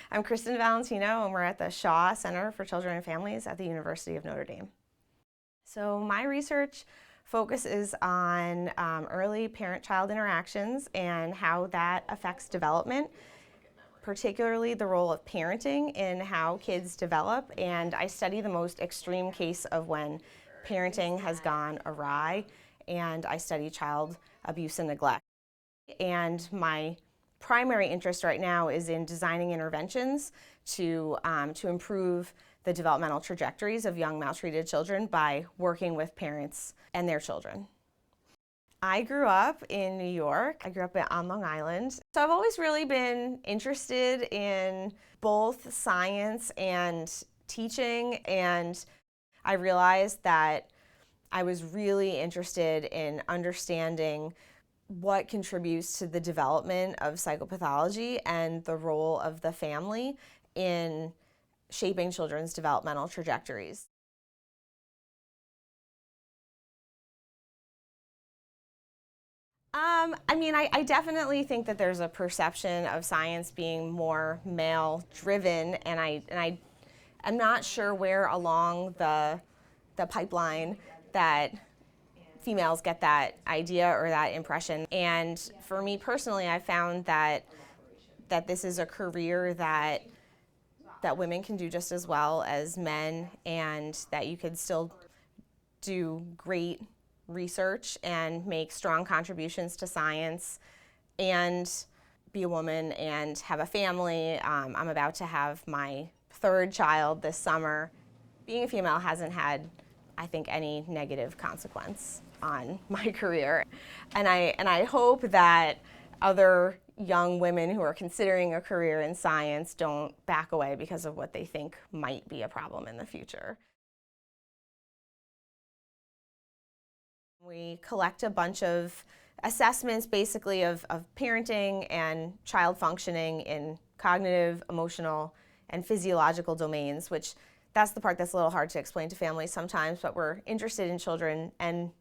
I'm Kristin Valentino, and we're at the Shaw Center for Children and Families at the University of Notre Dame. So my research focuses on early parent-child interactions and how that affects development, particularly the role of parenting in how kids develop. And I study the most extreme case of when parenting has gone awry, and I study child abuse and neglect. And my primary interest right now is in designing interventions to improve the developmental trajectories of young maltreated children by working with parents and their children. I grew up in New York. I grew up on Long Island. So I've always really been interested in both science and teaching, and I realized that I was really interested in understanding what contributes to the development of psychopathology and the role of the family in shaping children's developmental trajectories. I definitely think that there's a perception of science being more male-driven, and I'm not sure where along the pipeline that females get that idea or that impression. And for me personally, I found that this is a career that women can do just as well as men, and that you could still do great research and make strong contributions to science and be a woman and have a family. I'm about to have my third child this summer. Being a female hasn't had, I think, any negative consequence on my career. And I hope that other young women who are considering a career in science don't back away because of what they think might be a problem in the future. We collect a bunch of assessments basically of parenting and child functioning in cognitive, emotional, and physiological domains, which that's the part that's a little hard to explain to families sometimes, but we're interested in children and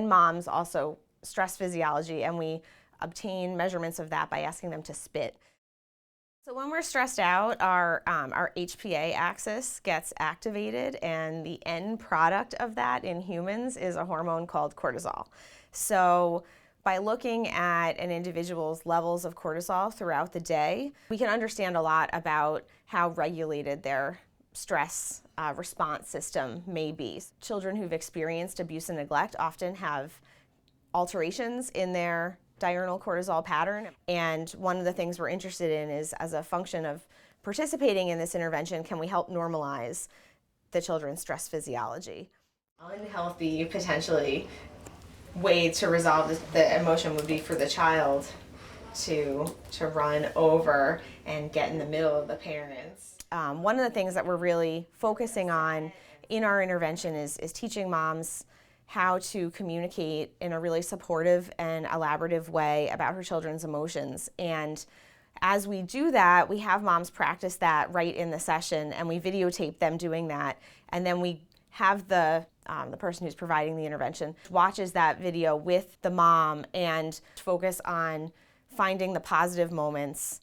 moms also stress physiology, and we obtain measurements of that by asking them to spit. So when we're stressed out, our HPA axis gets activated, and the end product of that in humans is a hormone called cortisol. So by looking at an individual's levels of cortisol throughout the day, we can understand a lot about how regulated their stress response system may be. Children who've experienced abuse and neglect often have alterations in their diurnal cortisol pattern, and one of the things we're interested in is, as a function of participating in this intervention, can we help normalize the children's stress physiology? Unhealthy, potentially, way to resolve the emotion would be for the child to run over and get in the middle of the parents. One of the things that we're really focusing on in our intervention is teaching moms how to communicate in a really supportive and elaborative way about her children's emotions. And as we do that, we have moms practice that right in the session, and we videotape them doing that. And then we have the person who's providing the intervention watches that video with the mom and focus on finding the positive moments.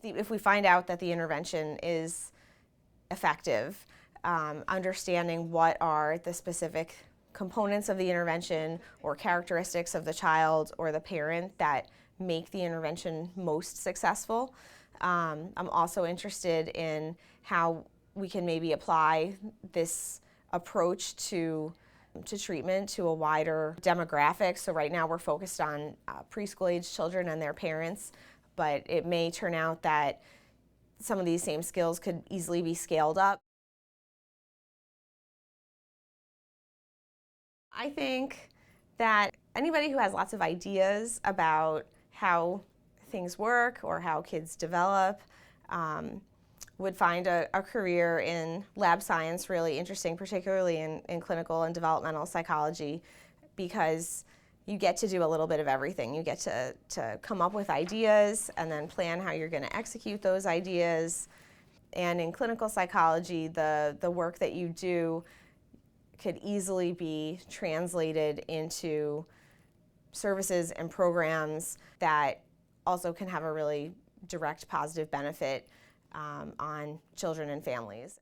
If we find out that the intervention is effective, understanding what are the specific components of the intervention or characteristics of the child or the parent that make the intervention most successful. I'm also interested in how we can maybe apply this approach to treatment to a wider demographic. So right now we're focused on preschool age children and their parents, but it may turn out that some of these same skills could easily be scaled up. I think that anybody who has lots of ideas about how things work or how kids develop would find a career in lab science really interesting, particularly in clinical and developmental psychology, because you get to do a little bit of everything. You get to come up with ideas and then plan how you're going to execute those ideas. And in clinical psychology, the work that you do could easily be translated into services and programs that also can have a really direct positive benefit on children and families.